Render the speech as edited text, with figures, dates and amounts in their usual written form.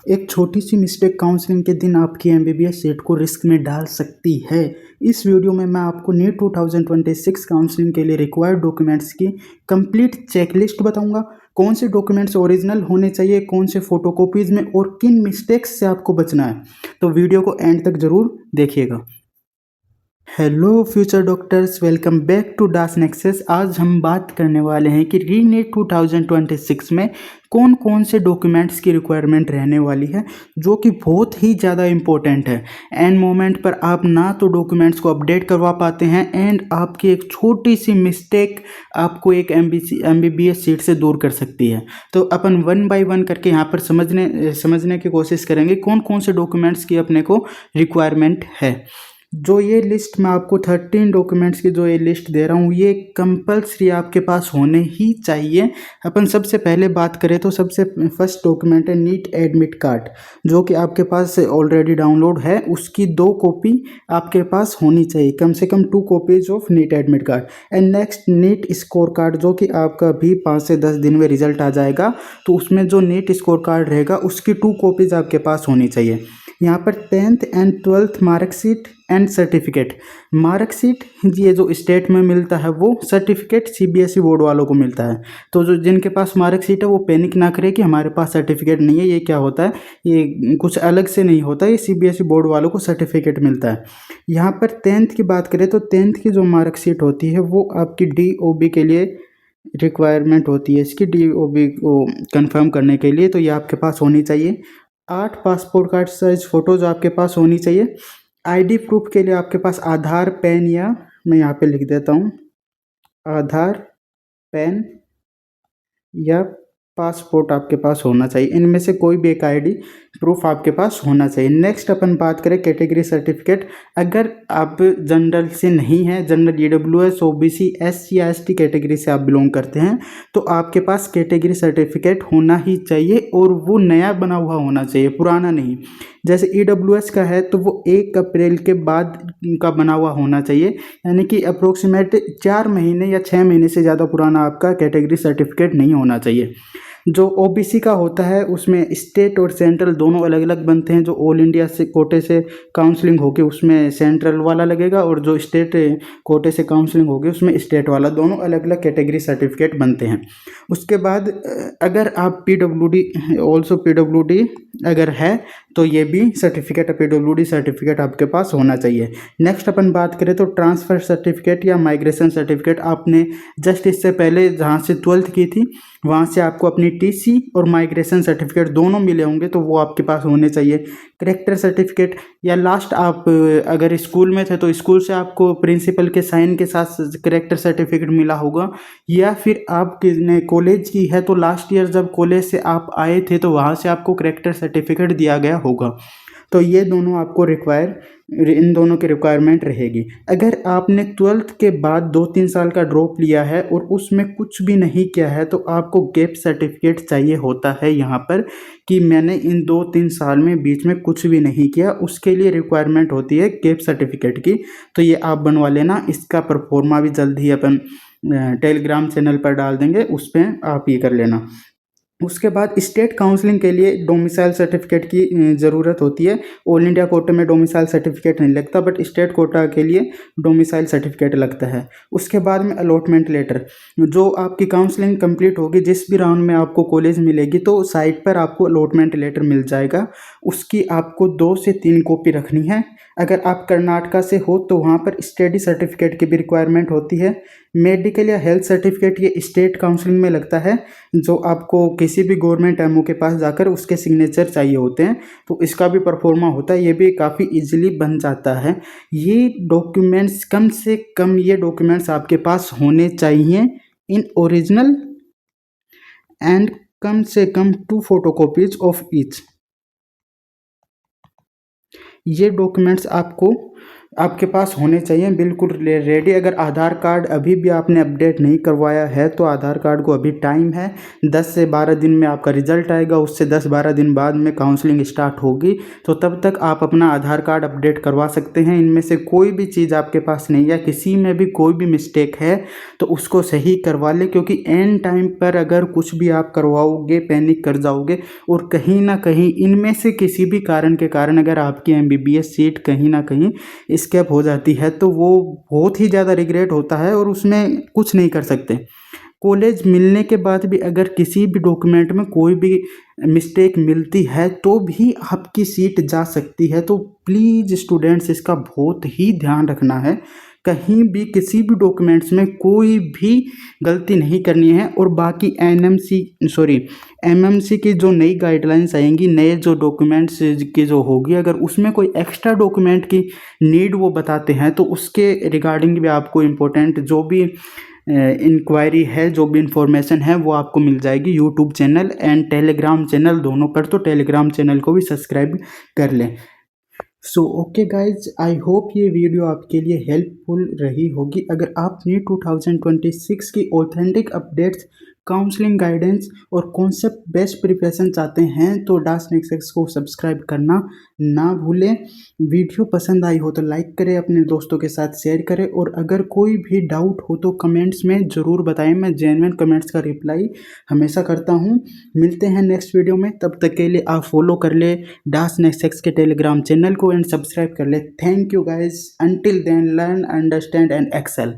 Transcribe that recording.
एक छोटी सी mistake counselling के दिन आपकी एमबीबीएस सीट को रिस्क में डाल सकती है। इस वीडियो में मैं आपको नीट 2026 काउंसलिंग के लिए रिक्वायर्ड डॉक्यूमेंट्स की कंप्लीट चेकलिस्ट बताऊंगा। कौन से डॉक्यूमेंट्स ओरिजिनल होने चाहिए, कौन से फोटोकॉपीज में, और किन मिस्टेक्स से आपको बचना है। तो वीडियो को एंड तक जरूर देखिएगा। Hello future doctors, welcome back to Das Nexus. आज हम बात करने वाले हैं कि रीनीट 2026 में कौन कौन से डॉक्यूमेंट्स की रिक्वायरमेंट रहने वाली है, जो कि बहुत ही ज़्यादा इम्पोर्टेंट है। एंड मोमेंट पर आप ना तो डॉक्यूमेंट्स को अपडेट करवा पाते हैं, एंड आपकी एक छोटी सी मिस्टेक आपको एक एमबीबीएस सीट से दूर कर सकती है। तो अपन वन बाय वन करके यहाँ पर समझने की कोशिश करेंगे कौन कौन से डॉक्यूमेंट्स की अपने को रिक्वायरमेंट है। जो ये लिस्ट मैं आपको 13 डॉक्यूमेंट्स की जो ये लिस्ट दे रहा हूँ, ये कंपल्सरी आपके पास होने ही चाहिए। अपन सबसे पहले बात करें तो सबसे फर्स्ट डॉक्यूमेंट है नीट एडमिट कार्ड, जो कि आपके पास ऑलरेडी डाउनलोड है। उसकी 2 कॉपी आपके पास होनी चाहिए, कम से कम 2 copies of NEET admit card. And next NEET score card, जो कि आपका भी 5 से 10 दिन में रिजल्ट आ जाएगा, तो उसमें जो नीट स्कोर कार्ड रहेगा उसकी 2 कॉपीज आपके पास होनी चाहिए। यहाँ पर 10th and 12th marksheet and certificate. Marksheet ये जो स्टेट में मिलता है, वो सर्टिफिकेट सीबीएसई बोर्ड वालों को मिलता है। तो जो जिनके पास मार्कशीट है वो पैनिक ना करे कि हमारे पास सर्टिफिकेट नहीं है। ये क्या होता है, ये कुछ अलग से नहीं होता, ये सीबीएसई बोर्ड वालों को सर्टिफिकेट मिलता है। यहाँ पर 10th की बात करें तो 10th की जो मार्कशीट होती है वो आपकी डीओबी के लिए रिक्वायरमेंट होती है, इसकी डीओबी को कंफर्म करने के लिए। तो ये आपके पास होनी चाहिए। 8 पासपोर्ट कार्ड साइज फ़ोटोज़ आपके पास होनी चाहिए। आईडी प्रूफ के लिए आपके पास आधार, पैन, या मैं यहाँ पे लिख देता हूँ आधार, पैन या पासपोर्ट आपके पास होना चाहिए। इनमें से कोई भी एक आईडी प्रूफ आपके पास होना चाहिए। नेक्स्ट अपन बात करें कैटेगरी सर्टिफिकेट। अगर आप जनरल से नहीं हैं, जनरल ईडब्ल्यूएस, ओबीसी, एससी या एसटी कैटेगरी से आप बिलोंग करते हैं, तो आपके पास कैटेगरी सर्टिफिकेट होना ही चाहिए, और वो नया बना हुआ होना चाहिए, पुराना नहीं। जैसे ईडब्ल्यूएस का है तो वो 1 अप्रैल के बाद का बना हुआ होना चाहिए, यानी कि अप्रोक्सीमेट 4 महीने या 6 महीने से ज़्यादा पुराना आपका कैटेगरी सर्टिफिकेट नहीं होना चाहिए। जो ओबीसी का होता है उसमें स्टेट और सेंट्रल दोनों अलग अलग बनते हैं। जो ऑल इंडिया से कोटे से काउंसलिंग होगी उसमें सेंट्रल वाला लगेगा, और जो स्टेट कोटे से काउंसलिंग होगी उसमें स्टेट वाला, दोनों अलग अलग कैटेगरी सर्टिफिकेट बनते हैं। उसके बाद अगर आप पीडब्ल्यूडी, ऑल्सो पीडब्ल्यूडी अगर है तो ये भी सर्टिफिकेट, पीडब्ल्यूडी सर्टिफिकेट आपके पास होना चाहिए। नेक्स्ट अपन बात करें तो ट्रांसफ़र सर्टिफिकेट या माइग्रेशन सर्टिफिकेट। आपने जस्ट इससे पहले जहाँ से 12th की थी वहाँ से आपको अपनी टीसी और माइग्रेशन सर्टिफिकेट दोनों मिले होंगे, तो वो आपके पास होने चाहिए। करेक्टर सर्टिफिकेट, या लास्ट आप अगर स्कूल में थे तो स्कूल से आपको प्रिंसिपल के साइन के साथ करेक्टर सर्टिफिकेट मिला होगा, या फिर आपने कॉलेज की है तो लास्ट ईयर जब कॉलेज से आप आए थे तो वहाँ से आपको करेक्टर सर्टिफिकेट दिया गया होगा। तो ये दोनों आपको इन दोनों की रिक्वायरमेंट रहेगी। अगर आपने 12th के बाद 2-3 साल का ड्रॉप लिया है और उसमें कुछ भी नहीं किया है, तो आपको गैप सर्टिफिकेट चाहिए होता है यहाँ पर, कि मैंने इन 2-3 साल में बीच में कुछ भी नहीं किया, उसके लिए रिक्वायरमेंट होती है गैप सर्टिफिकेट की। तो ये आप बनवा लेना। इसका परफॉर्मा भी जल्द ही अपन टेलीग्राम चैनल पर डाल देंगे, उस पर आप ये कर लेना। उसके बाद स्टेट काउंसलिंग के लिए डोमिसाइल सर्टिफिकेट की ज़रूरत होती है। ऑल इंडिया कोटे में डोमिसाइल सर्टिफिकेट नहीं लगता, बट स्टेट कोटा के लिए डोमिसाइल सर्टिफिकेट लगता है। उसके बाद में अलॉटमेंट लेटर, जो आपकी काउंसलिंग कंप्लीट होगी, जिस भी राउंड में आपको कॉलेज मिलेगी, तो साइट पर आपको अलॉटमेंट लेटर मिल जाएगा। उसकी आपको 2 से 3 कॉपी रखनी है। अगर आप कर्नाटका से हो तो वहाँ पर स्टडी सर्टिफिकेट की भी रिक्वायरमेंट होती है। मेडिकल या हेल्थ सर्टिफिकेट ये स्टेट काउंसलिंग में लगता है, जो आपको किसी भी गवर्नमेंट एमओ के पास जाकर उसके सिग्नेचर चाहिए होते हैं, तो इसका भी परफॉर्मा होता है। ये भी काफ़ी इजीली बन जाता है। ये डॉक्यूमेंट्स कम से कम, ये डॉक्यूमेंट्स आपके पास होने चाहिए इन ओरिजिनल, एंड कम से कम 2 फोटोकॉपीज ऑफ ईच। ये डॉक्यूमेंट्स आपको आपके पास होने चाहिए बिल्कुल रेडी। अगर आधार कार्ड अभी भी आपने अपडेट नहीं करवाया है तो आधार कार्ड को अभी टाइम है, 10 से 12 दिन में आपका रिजल्ट आएगा, उससे 10-12 दिन बाद में काउंसलिंग स्टार्ट होगी। तो तब तक आप अपना आधार कार्ड अपडेट करवा सकते हैं। इनमें से कोई भी चीज़ आपके पास नहीं है, किसी में भी कोई भी मिस्टेक है तो उसको सही करवा लें, क्योंकि एंड टाइम पर अगर कुछ भी आप करवाओगे पैनिक कर जाओगे और कहीं ना कहीं इनमें से किसी भी कारण के कारण अगर आपकी MBBS सीट कहीं ना कहीं स्कैप हो जाती है तो वो बहुत ही ज़्यादा रिग्रेट होता है और उसमें कुछ नहीं कर सकते। कॉलेज मिलने के बाद भी अगर किसी भी डॉक्यूमेंट में कोई भी मिस्टेक मिलती है तो भी आपकी सीट जा सकती है। तो प्लीज़ स्टूडेंट्स इसका बहुत ही ध्यान रखना है, कहीं भी किसी भी डॉक्यूमेंट्स में कोई भी गलती नहीं करनी है। और बाकी MMC की जो नई गाइडलाइंस आएंगी, नए जो डॉक्यूमेंट्स की जो होगी, अगर उसमें कोई एक्स्ट्रा डॉक्यूमेंट की नीड वो बताते हैं तो उसके रिगार्डिंग भी आपको इम्पोर्टेंट जो भी इंक्वायरी है, जो भी इंफॉर्मेशन है वो आपको मिल जाएगी YouTube channel and Telegram channel दोनों पर। तो टेलीग्राम चैनल को भी सब्सक्राइब कर लें। So okay guys, I hope ये वीडियो आपके लिए हेल्पफुल रही होगी। अगर आप नीट 2026 की ऑथेंटिक अपडेट्स, काउंसलिंग गाइडेंस और कॉन्सेप्ट बेस्ड प्रिपरेशन चाहते हैं तो डास नेक्सस को सब्सक्राइब करना ना भूलें। वीडियो पसंद आई हो तो लाइक करें, अपने दोस्तों के साथ शेयर करें और अगर कोई भी डाउट हो तो कमेंट्स में ज़रूर बताएं। मैं जेन्युइन कमेंट्स का रिप्लाई हमेशा करता हूं। मिलते हैं नेक्स्ट वीडियो में, तब तक के लिए आप फॉलो कर ले डास नेक्सस के टेलीग्राम चैनल को एंड सब्सक्राइब कर ले। Thank you guys, until then learn, understand and Excel.